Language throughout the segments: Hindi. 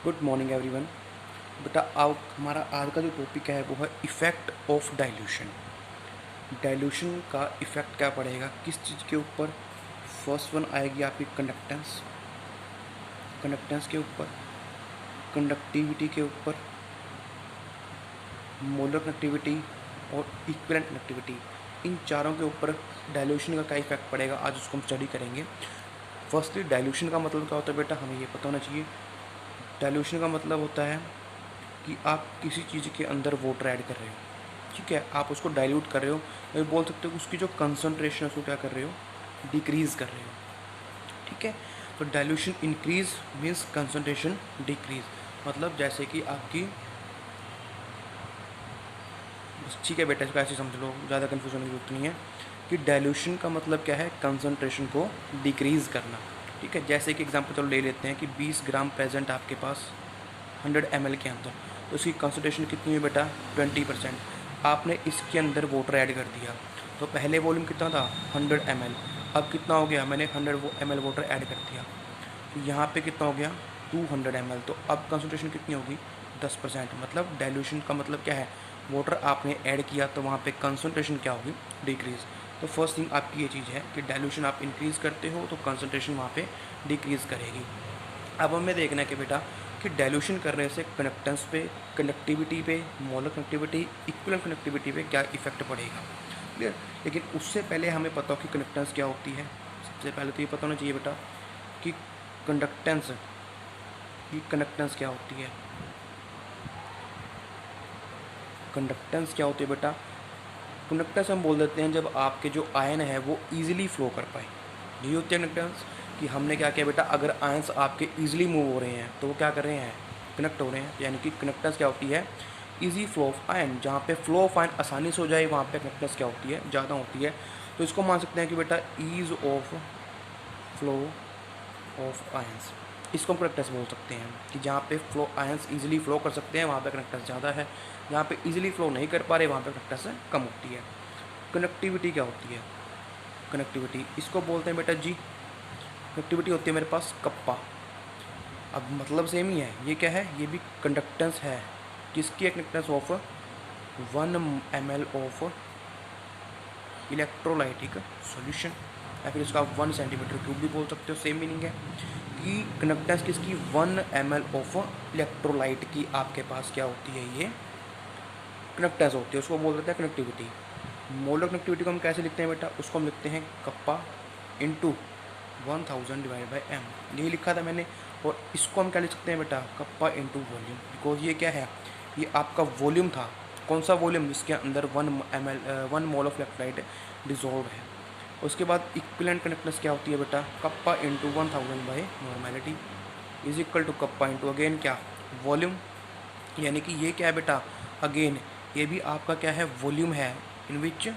Good morning everyone. बेटा आओ, हमारा आज का जो टॉपिक है वो है इफ़ेक्ट ऑफ डाइल्यूशन। डाइल्यूशन का इफ़ेक्ट क्या पड़ेगा किस चीज़ के ऊपर। फर्स्ट वन आएगी आपकी कंडक्टेंस, कंडक्टेंस के ऊपर, कंडक्टिविटी के ऊपर, मोलर कनेक्टिविटी और इक्विवेलेंट कनेक्टिविटी। इन चारों के ऊपर डाइल्यूशन का क्या इफेक्ट पड़ेगा, आज उसको हम स्टडी करेंगे। फर्स्टली डाइल्यूशन का मतलब क्या होता है बेटा, हमें ये पता होना चाहिए। डाइल्यूशन का मतलब होता है कि आप किसी चीज़ के अंदर वाटर ऐड कर रहे हो, ठीक है, आप उसको डाइल्यूट कर रहे हो, या बोल सकते हो कि उसकी जो कंसनट्रेशन है उसको क्या कर रहे हो, डिक्रीज़ कर रहे हो, ठीक है। तो dilution increase means concentration decrease, मतलब जैसे कि आपकी, ठीक है बेटा, इसको ऐसे समझ लो, ज़्यादा कन्फ्यूज होने की जरूरत नहीं है कि डाइल्यूशन का मतलब क्या है, कंसनट्रेशन को डिक्रीज़ करना, ठीक है। जैसे कि एग्जांपल चलो ले लेते हैं कि 20 ग्राम प्रेजेंट आपके पास 100 ml के अंदर, तो इसकी कंसनट्रेशन कितनी है बेटा, 20%। आपने इसके अंदर वाटर ऐड कर दिया, तो पहले वॉल्यूम कितना था 100 ml, अब कितना हो गया, मैंने 100 ml वाटर ऐड कर दिया, तो यहाँ पे कितना हो गया 200 ml, तो अब कंसनट्रेशन कितनी होगी 10%। मतलब डाइल्यूशन का मतलब क्या है, वाटर आपने ऐड किया तो वहाँ पे कंसनट्रेशन क्या होगी, डिक्रीज़। तो फर्स्ट थिंग आपकी ये चीज़ है कि डाइल्यूशन आप इंक्रीज़ करते हो तो कंसनट्रेशन वहाँ पे डिक्रीज़ करेगी। अब हमें देखना है कि बेटा कि डाइल्यूशन करने से कंडक्टेंस पे, कंडक्टिविटी पे, मोलर कनेक्टिविटी, इक्विवेलेंट कनेक्टिविटी पे क्या इफेक्ट पड़ेगा, क्लियर। लेकिन उससे पहले हमें पता हो कि कंडक्टेंस क्या होती है। सबसे पहले तो ये पता होना चाहिए बेटा कि कंडक्टेंस, की कंडक्टेंस क्या होती है। कंडक्टेंस क्या होती है बेटा, कंडक्टेंस हम बोल देते हैं जब आपके जो आयन है वो ईजिली फ्लो कर पाए, यही होती है कंडक्टेंस। कि हमने क्या किया बेटा, अगर आयंस आपके ईजिली मूव हो रहे हैं तो वो क्या कर रहे हैं, कनेक्ट हो रहे हैं, यानी कि कंडक्टेंस क्या होती है, ईजी फ्लो ऑफ आयन। जहाँ पे फ्लो ऑफ आयन आसानी से हो जाए वहाँ पे कंडक्टेंस क्या होती है, ज़्यादा होती है। तो इसको मान सकते हैं कि बेटा ease of flow of ions, इसको हम कंडक्टेंस बोल सकते हैं कि जहाँ पे फ्लो आयंस ईजिली फ्लो कर सकते हैं वहाँ पे कंडक्टेंस ज़्यादा है, जहाँ पे ईजिली फ्लो नहीं कर पा रहे वहाँ पे कंडक्टेंस कम होती है। कनेक्टिविटी क्या होती है, कनेक्टिविटी इसको बोलते हैं बेटा जी, कनेक्टिविटी होती है मेरे पास कप्पा। अब मतलब सेम ही है, ये क्या है, ये भी कंडक्टेंस है, किसकी, conductance of 1 ml of electrolytic solution, या फिर इसका 1 सेंटीमीटर क्यूब भी बोल सकते हो, सेम मीनिंग है कि कंडक्टेंस किसकी, 1 ml ऑफ इलेक्ट्रोलाइट की आपके पास क्या होती है, ये कंडक्टेंस होती है, उसको बोल देते हैं कनेक्टिविटी। मोलर कनेक्टिविटी को हम कैसे लिखते हैं बेटा, उसको हम लिखते हैं kappa into 1000 divide by M, यही लिखा था मैंने। और इसको हम क्या लिख सकते हैं बेटा, कप्पा इंटू वॉल्यूम, बिकॉज ये क्या है, ये आपका वॉल्यूम था। कौन सा वॉल्यूम, जिसके अंदर 1 मोल ऑफ इलेक्ट्रोलाइट डिजोल्व है। उसके बाद इक्विवेलेंट कंडक्टेंस क्या होती है बेटा, kappa into 1000 by normality is equal to kappa into again क्या, वॉल्यूम। यानी कि ये क्या है बेटा, अगेन ये भी आपका क्या है, वॉल्यूम है, in which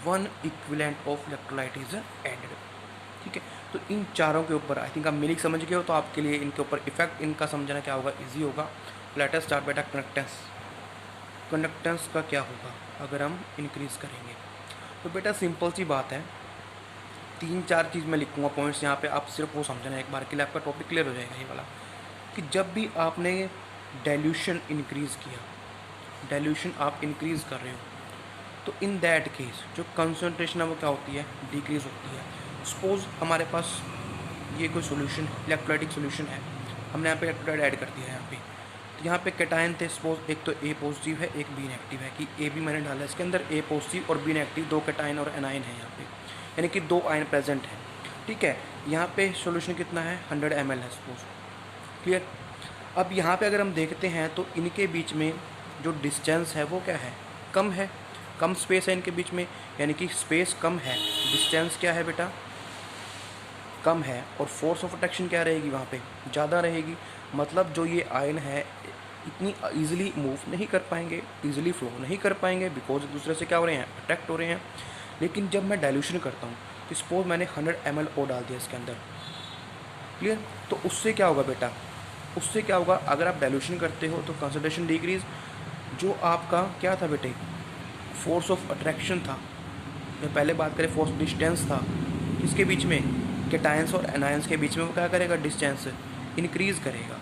1 equivalent of electrolyte is added, ठीक है। तो इन चारों के ऊपर आई थिंक आप मीनिंग समझ गए हो, तो आपके लिए इनके ऊपर इफेक्ट इनका समझना क्या होगा, इजी होगा। लेट अस स्टार्ट बेटा कंडक्टेंस। कंडक्टेंस का क्या होगा अगर हम इंक्रीज़ करेंगे, तो बेटा सिंपल सी बात है, 3-4 चीज़ मैं लिखूँगा पॉइंट्स यहाँ पे, आप सिर्फ वो समझना एक बार के लिए, आपका टॉपिक क्लियर हो जाएगा ये वाला। कि जब भी आपने डाइल्यूशन इंक्रीज़ किया, डाइल्यूशन आप इंक्रीज़ कर रहे हो, तो इन दैट केस जो कंसनट्रेशन है वो क्या होती है, डिक्रीज़ होती है। सपोज हमारे पास ये कोई सोल्यूशन, इलेक्ट्रोलाइटिक सोल्यूशन है, हमने यहाँ पे इलेक्ट्रोलाइट ऐड कर दिया है यहाँ पे, तो यहाँ पे कैटायन थे, सपोज एक तो ए पॉजिटिव है एक बी नेगेटिव है, कि ए भी मैंने डाला है इसके अंदर, ए पॉजिटिव और बी नेगेटिव, 2 कैटायन और एनायन है यहाँ पे, यानी कि 2 आयन प्रेजेंट है, ठीक है। यहाँ पे सोल्यूशन कितना है, 100 ml है सपोज, क्लियर। अब यहाँ पे अगर हम देखते हैं तो इनके बीच में जो डिस्टेंस है वो क्या है, कम है, कम स्पेस है इनके बीच में, यानी कि स्पेस कम है, डिस्टेंस क्या है बेटा, कम है, और फोर्स ऑफ अट्रैक्शन क्या रहेगी वहाँ पे, ज़्यादा रहेगी। मतलब जो ये आयन है इतनी ईजिली मूव नहीं कर पाएंगे, ईजिली फ्लो नहीं कर पाएंगे, बिकॉज एक दूसरे से क्या हो रहे हैं, अट्रैक्ट हो रहे हैं। लेकिन जब मैं डाइल्यूशन करता हूँ, तो सपोज मैंने 100 ml ओ डाल दिया इसके अंदर, क्लियर, तो उससे क्या होगा बेटा, उससे क्या होगा, अगर आप डाइल्यूशन करते हो तो कंसंट्रेशन डिक्रीज, जो आपका क्या था बेटे, फोर्स ऑफ अट्रैक्शन था, मैं पहले बात करें फोर्स डिस्टेंस था, किसके बीच में, कैटायंस और एनायंस के बीच में, वो क्या करेगा, डिस्टेंस इंक्रीज़ करेगा।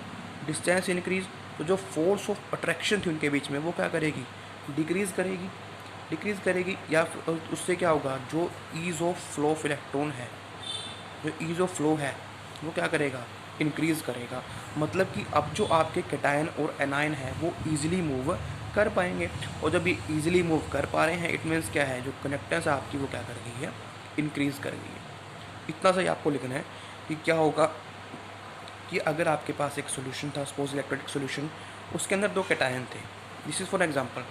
डिस्टेंस इंक्रीज, तो जो फोर्स ऑफ अट्रैक्शन थी उनके बीच में वो क्या करेगी, डिक्रीज़ करेगी, डिक्रीज़ करेगी। या उससे क्या होगा, जो ease of flow of electron है, जो ईज़ ऑफ फ्लो है वो क्या करेगा, इंक्रीज़ करेगा। मतलब कि अब जो आपके कैटायन और एनायन है वो ईजिली मूव कर पाएंगे, और जब ये ईजिली मूव कर पा रहे हैं इट मीन्स क्या है, जो कनेक्टेंस आपकी वो क्या कर गई है, इंक्रीज़ कर गई है। इतना सा ही आपको लिखना है कि क्या होगा कि अगर आपके पास एक सोल्यूशन था, सपोज इलेक्ट्रोलिटिक सोल्यूशन, उसके अंदर दो कैटायन थे, दिस इज़ फॉर एग्जांपल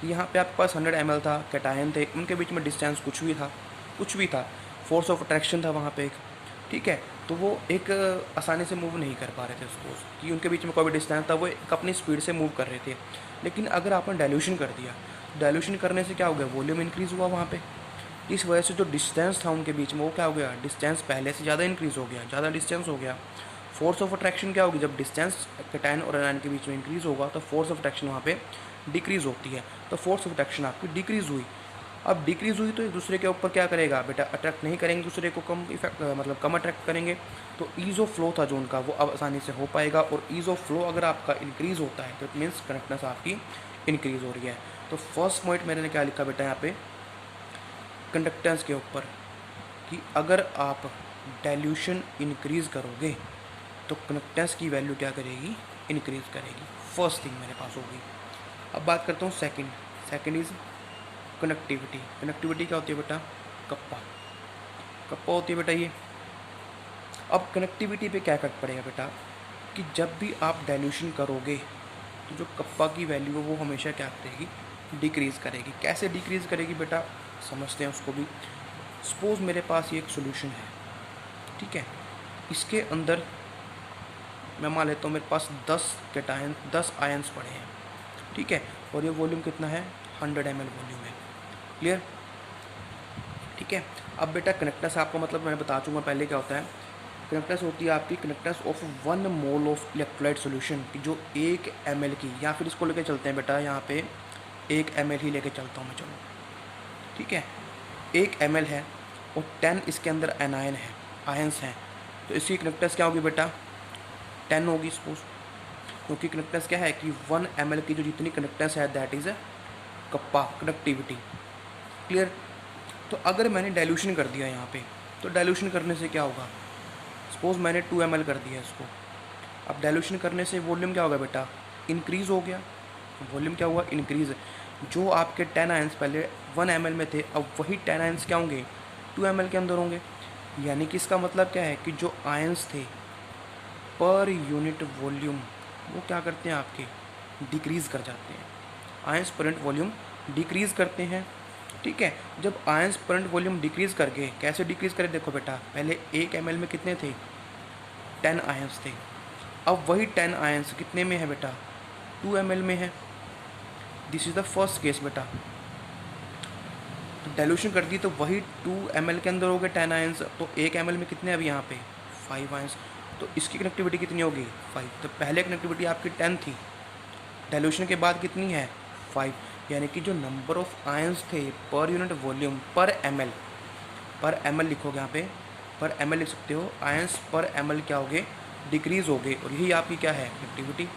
कि यहाँ पे आपके पास 100 ml था, कैटायन थे, उनके बीच में डिस्टेंस कुछ भी था, फोर्स ऑफ अट्रैक्शन था वहाँ पे एक, ठीक है, तो वो एक आसानी से मूव नहीं कर पा रहे थे, सपोज कि उनके बीच में कोई भी डिस्टेंस था, वो एक अपनी स्पीड से मूव कर रहे थे। लेकिन अगर आपने डाइल्यूशन कर दिया, डाइल्यूशन करने से क्या हो गया, वॉल्यूम इंक्रीज़ हुआ वहाँ पे, इस वजह से जो डिस्टेंस था उनके बीच में वो क्या हो गया, डिस्टेंस पहले से ज़्यादा इंक्रीज़ हो गया, ज़्यादा डिस्टेंस हो गया। फोर्स ऑफ अट्रैक्शन क्या होगी, जब डिस्टेंस कैटायन और एनायन के बीच में इंक्रीज़ होगा तो फोर्स ऑफ अट्रैक्शन वहाँ पे डिक्रीज़ होती है, तो फोर्स ऑफ अट्रैक्शन आपकी डिक्रीज़ हुई। अब डिक्रीज़ हुई तो एक दूसरे के ऊपर क्या करेगा बेटा, अट्रैक्ट नहीं करेंगे दूसरे को, कम इफेक्ट मतलब कम अट्रैक्ट करेंगे, तो ईज़ ऑफ फ्लो था जो उनका वो अब आसानी से हो पाएगा। और ईज़ ऑफ फ्लो अगर आपका इंक्रीज़ होता है तो इट मीन्स कनेक्टनेस आपकी इंक्रीज़ हो रही है। तो फर्स्ट पॉइंट मैंने क्या लिखा बेटा यहाँ पे कंडक्टेंस के ऊपर, कि अगर आप डाइल्यूशन इंक्रीज़ करोगे तो कनेक्टेंस की वैल्यू क्या करेगी, इंक्रीज़ करेगी। फर्स्ट थिंग मेरे पास होगी। अब बात करता हूँ सेकंड इज़ कनेक्टिविटी। कनेक्टिविटी क्या होती है बेटा, कप्पा होती है बेटा ये। अब कनेक्टिविटी पे क्या इफेक्ट पड़ेगा बेटा, कि जब भी आप डाइल्यूशन करोगे तो जो कप्पा की वैल्यू है वो हमेशा क्या करेगी, डिक्रीज़ करेगी। कैसे डिक्रीज़ करेगी बेटा, समझते हैं उसको भी। सपोज मेरे पास ये एक सोल्यूशन है, ठीक है, इसके अंदर मैं मान लेता हूँ मेरे पास 10 आयंस पड़े हैं, ठीक है, और ये वॉल्यूम कितना है, 100 ml वॉल्यूम है। क्लियर, ठीक है। अब बेटा कनेक्टेंस आपको मतलब मैं बता चुका पहले क्या होता है। कनेक्टेंस होती है आपकी conductance of 1 mole of electrolyte solution की, जो 1 ml की, या फिर इसको लेके चलते हैं बेटा यहाँ पे 1 ml ही लेके चलता हूँ मैं, चलो ठीक है, 1 ml है और 10 इसके अंदर एनायन है, आयंस हैं, तो इसकी कनेक्टेंस क्या होगी बेटा, 10 होगी सपोज, क्योंकि कनेक्टेंस क्या है कि 1 ml की जो जितनी कनेक्टेंस है that is kappa connectivity. Clear. तो अगर मैंने डाइल्यूशन कर दिया यहाँ पे, तो डाइल्यूशन करने से क्या होगा, सपोज मैंने 2 ml कर दिया इसको, अब डाइल्यूशन करने से वॉल्यूम क्या होगा बेटा, इंक्रीज़ हो गया, वॉल्यूम क्या हुआ, इंक्रीज़। जो आपके 10 आयंस पहले 1 ml में थे, अब वही 10 आयंस क्या होंगे, 2 ml के अंदर होंगे। यानी कि इसका मतलब क्या है कि जो आयंस थे पर यूनिट वॉल्यूम वो क्या करते हैं आपके, डिक्रीज़ कर जाते हैं। Ions per unit volume decrease करते हैं, ठीक है। जब ions per unit volume decrease करके, कैसे डिक्रीज़ करें, देखो बेटा पहले 1 ml में कितने थे, 10 आयंस थे, अब वही 10 आयंस कितने में है बेटा, 2 ml में है। This is the first case बेटा। तो डाइल्यूशन कर दी तो वही 2 ml के अंदर हो गए 10 आयंस, तो 1 ml में कितने अभी यहाँ पे 5 आयंस, तो इसकी कनेक्टिविटी कितनी होगी 5। तो पहले कनेक्टिविटी आपकी 10 थी, डाइल्यूशन के बाद कितनी है 5, यानी कि जो नंबर ऑफ आयंस थे पर यूनिट वॉल्यूम पर एम एल लिखोगे यहाँ पे, पर एम एल लिख सकते हो, आयंस पर एम एल क्या होगे, डिक्रीज़ हो गए। और यही आपकी क्या है कनेक्टिविटी,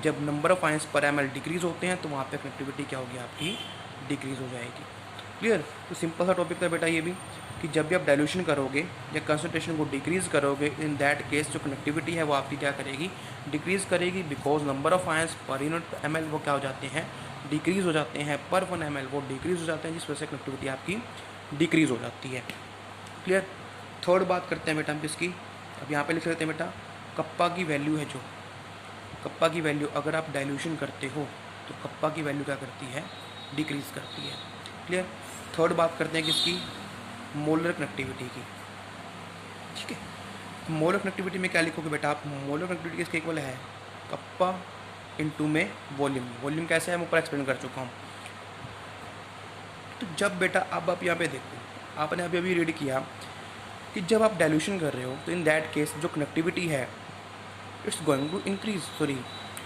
जब नंबर ऑफ आयंस पर एम एल डिक्रीज़ होते हैं तो वहाँ पे कनेक्टिविटी क्या होगी आपकी, डिक्रीज़ हो जाएगी। क्लियर। तो सिंपल सा टॉपिक था बेटा ये भी, कि जब भी आप डाइल्यूशन करोगे या कंसंट्रेशन को डिक्रीज़ करोगे, इन दैट केस जो कनेक्टिविटी है वो आपकी क्या करेगी, डिक्रीज़ करेगी, because number of ions per unit M L वो क्या हो जाते हैं, डिक्रीज़ हो जाते हैं, पर 1 ml वो डिक्रीज़ हो जाते हैं, जिस वजह से कनेक्टिविटी आपकी डिक्रीज़ हो जाती है। क्लियर। थर्ड बात करते हैं बेटा हम किसकी, अब यहाँ पे लिख लेते हैं बेटा, कप्पा की वैल्यू है, जो कप्पा की वैल्यू अगर आप डाइल्यूशन करते हो तो कप्पा की वैल्यू क्या करती है, डिक्रीज़ करती है। क्लियर। थर्ड बात करते हैं किसकी, मोलर कनेक्टिविटी की, ठीक है। मोलर कनेक्टिविटी में क्या लिखोगे बेटा आप, मोलर कनेक्टिविटी किसके इक्वल है, कप्पा इनटू में वॉल्यूम। वॉल्यूम कैसे है मैं ऊपर एक्सप्लेन कर चुका हूँ। तो जब बेटा अब आप यहाँ पे देखो, आपने अभी अभी रीड किया कि जब आप डाइल्यूशन कर रहे हो तो इन दैट केस जो कनेक्टिविटी है it's going to increase, sorry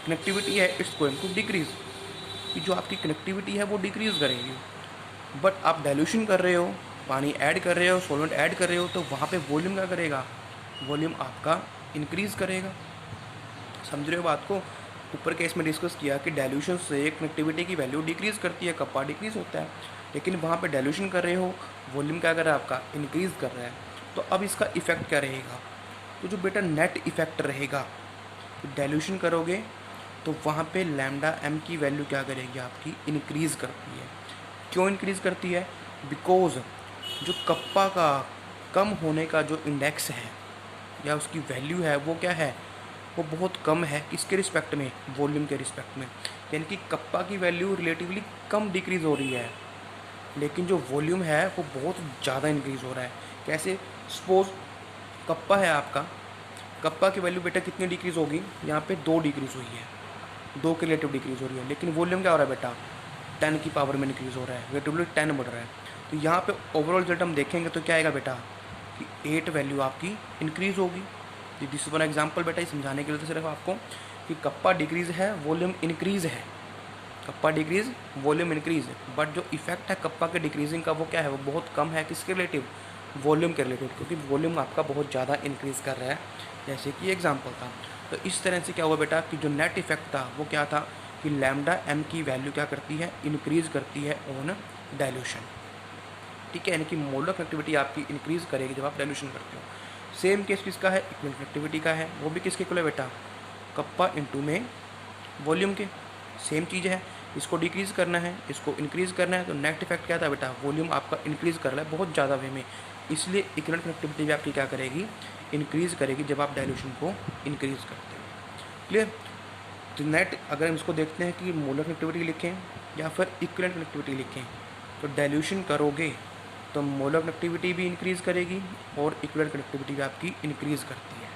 connectivity है इट्स गोइंग टू डिक्रीज, कि जो आपकी कनेक्टिविटी है वो डिक्रीज़ करेगी। बट आप डाइल्यूशन कर रहे हो, पानी ऐड कर रहे हो, सॉल्वेंट ऐड कर रहे हो, तो वहाँ पे वॉल्यूम क्या करेगा, वॉल्यूम आपका इंक्रीज़ करेगा। समझ रहे हो बात को। ऊपर केस में डिस्कस किया कि डाइल्यूशन से कनेक्टिविटी की वैल्यू डिक्रीज़ करती है, कप्पा डिक्रीज़ होता है, लेकिन वहाँ पे डाइल्यूशन कर रहे हो, वॉल्यूम क्या कर रहा है आपका, इंक्रीज़ कर रहा है। तो अब इसका इफेक्ट क्या रहेगा, तो जो बेटा नेट इफेक्ट रहेगा, डाइल्यूशन करोगे तो वहाँ पे लैम्डा एम की वैल्यू क्या करेगी आपकी, इंक्रीज़ करती है। क्यों इंक्रीज़ करती है, बिकॉज जो कप्पा का कम होने का जो इंडेक्स है या उसकी वैल्यू है वो क्या है, वो बहुत कम है किसके रिस्पेक्ट में, वॉल्यूम के रिस्पेक्ट में। यानी कि कप्पा की वैल्यू रिलेटिवली कम डिक्रीज़ हो रही है, लेकिन जो वॉल्यूम है वो बहुत ज़्यादा इंक्रीज़ हो रहा है। कैसे, सपोज कप्पा है आपका, कप्पा की वैल्यू बेटा कितनी डिक्रीज़ होगी, यहाँ पे 2 डिक्रीज़ हुई है, 2 के रिलेटिव डिक्रीज़ हो रही है, लेकिन वॉल्यूम क्या हो रहा है बेटा, 10 की पावर में इंक्रीज़ हो रहा है, रिलेटिवली 10 बढ़ रहा है। तो यहाँ पे ओवरऑल रिजल्ट हम देखेंगे तो क्या आएगा बेटा कि 8 वैल्यू आपकी इंक्रीज़ होगी। दिस इज वन एग्जाम्पल बेटा, ये समझाने के लिए तो सिर्फ आपको कि कप्पा डिक्रीज़ है, वॉल्यूम इंक्रीज़ है, kappa decrease, volume increase, but जो इफेक्ट है कप्पा के डिक्रीजिंग का वो क्या है, वो बहुत कम है, किसके रिलेटिव, वॉल्यूम के रिलेटिव, क्योंकि वॉल्यूम आपका बहुत ज़्यादा इंक्रीज़ कर रहा है, जैसे कि एग्जाम्पल था। तो इस तरह से क्या हुआ बेटा कि जो नेट इफेक्ट था वो क्या था कि लैम्डा एम की वैल्यू क्या करती है, इंक्रीज़ करती है ऑन डाइल्यूशन। ठीक है, यानी कि मोलर कनेक्टिविटी आपकी इंक्रीज़ करेगी जब आप डाइल्यूशन करते हो। सेम केस किसका है, इक्विवेलेंट कनेक्टिविटी का है, वो भी किसके इक्वल है बेटा, कप्पा इंटू में वॉल्यूम के, सेम चीज़ है। इसको डिक्रीज़ करना है, इसको इंक्रीज़ करना है, तो नेट इफेक्ट क्या था बेटा, वॉल्यूम आपका इंक्रीज़ कर रहा है बहुत ज़्यादा वे में, इसलिए इक्विवेलेंट कनेक्टिविटी भी आपकी क्या करेगी, इंक्रीज़ करेगी जब आप डाइल्यूशन को इंक्रीज़ करते हो। क्लियर। तो नेट अगर हम इसको देखते हैं कि मोलर कनेक्टिविटी लिखें या फिर इक्विवेलेंट कनेक्टिविटी लिखें, तो डाइल्यूशन करोगे तो मोलर कनेक्टिविटी भी इंक्रीज़ करेगी और इक्विवेलेंट कनेक्टिविटी भी आपकी इंक्रीज़ करती है।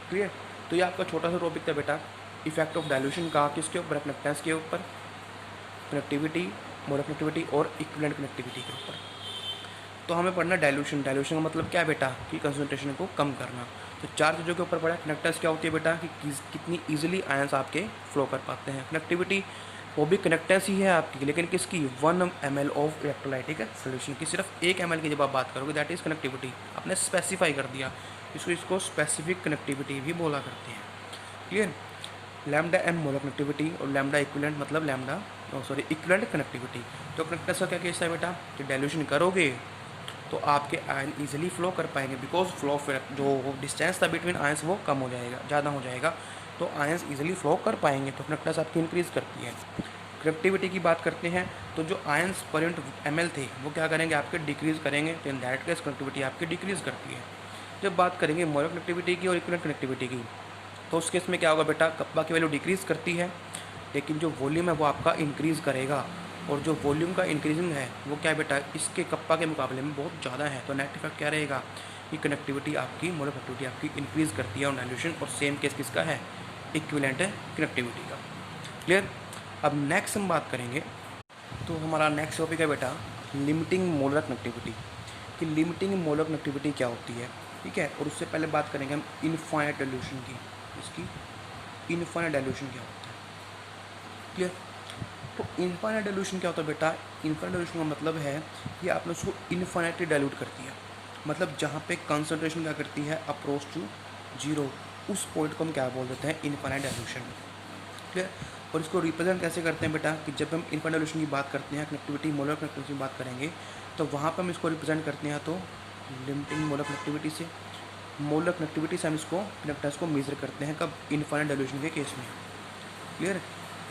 क्लियर। तो ये आपका छोटा सा टॉपिक था बेटा, इफेक्ट ऑफ डाइल्यूशन का किसके ऊपर, कनेक्टेंस के ऊपर, कनेक्टिविटी, मोलर कनेक्टिविटी और इक्विवेलेंट कनेक्टिविटी के ऊपर। तो हमें पढ़ना डाइल्यूशन, डाइल्यूशन का मतलब क्या है बेटा कि कंसंट्रेशन को कम करना। तो 4 चीज़ों के ऊपर पढ़ा। कनेक्टर्स क्या होती है बेटा कि कितनी ईजिली आयंस आपके फ्लो कर पाते हैं। कनेक्टिविटी वो भी कनेक्टेंस ही है आपकी, लेकिन किसकी, 1 ml ऑफ इलेक्ट्रोलाइटिक सोल्यूशन की, सिर्फ 1 ml की जब आप बात करोगे दैट इज़ कनेक्टिविटी। आपने स्पेसिफाई कर दिया, इसको स्पेसिफिक कनेक्टिविटी भी बोला करते हैं। Clear. Lambda M molar connectivity और लैम्डा इक्विवेलेंट मतलब लैम्डा इक्विवेलेंट कनेक्टिविटी। तो कनेक्टर्स का क्या केस है बेटा कि डाइल्यूशन करोगे तो आपके आयन ईजिली फ्लो कर पाएंगे, बिकॉज फ्लो जो डिस्टेंस था बिटवीन आयंस वो कम हो जाएगा, ज़्यादा हो जाएगा, तो आयंस ईजिली फ्लो कर पाएंगे। तो कनेक्टर्स आपकी इंक्रीज़ करती है। कनेक्टिविटी की बात करते हैं तो जो आयंस पर यूनिट ml थे वो क्या करेंगे, आपके डिक्रीज़ करेंगे, तो इन दैट केस कनेक्टिविटी आपकी डिक्रीज़ करती है। जब बात करेंगे मोलर कनेक्टिविटी की और इक्विवेलेंट कनेक्टिविटी की, तो उस केस में क्या होगा बेटा, कप्पा की वैल्यू डिक्रीज़ करती है, लेकिन जो वॉल्यूम है वो आपका इंक्रीज़ करेगा, और जो वॉल्यूम का इंक्रीजिंग है वो क्या है बेटा, इसके कप्पा के मुकाबले में बहुत ज़्यादा है। तो नेट इफेक्ट क्या रहेगा कि कनेक्टिविटी आपकी, मोलर कनेक्टिविटी आपकी इंक्रीज़ करती है ऑन डाइल्यूशन, और सेम केस किसका है, इक्विवेलेंट कनेक्टिविटी का। क्लियर। अब नेक्स्ट हम बात करेंगे, तो हमारा नेक्स्ट टॉपिक है बेटा लिमिटिंग मोलर कनेक्टिविटी, कि लिमिटिंग मोलर कनेक्टिविटी क्या होती है। ठीक है, और उससे पहले बात करेंगे हम इनफाइनाइट डाइल्यूशन की, इसकी इनफाइनाइट डाइल्यूशन क्या होता है। क्लियर। तो इनफाइनाइट डाइल्यूशन क्या होता है बेटा, इनफाइनाइट डाइल्यूशन का मतलब है कि आपने उसको इनफाइनाइटली डाइल्यूट कर दिया, मतलब जहाँ पे कंसंट्रेशन क्या करती है, अप्रोच टू जीरो, उस पॉइंट को हम क्या बोल देते हैं, इनफाइनाइट डाइल्यूशन। क्लियर। और इसको रिप्रेजेंट कैसे करते हैं बेटा कि जब हम इनफाइनाइट डाइल्यूशन की बात करते हैं, कनेक्टिविटी मोलर कनेक्टिविटी की बात करेंगे, तो वहाँ पर हम इसको रिप्रेजेंट करते हैं तो लिमिटिंग मोलर कनेक्टिविटी से, मोलर कनेक्टिविटी से हम इसको कनेक्टर्स को मेजर करते हैं, कब, इनफाइनाइट डाइल्यूशन के केस में। क्लियर।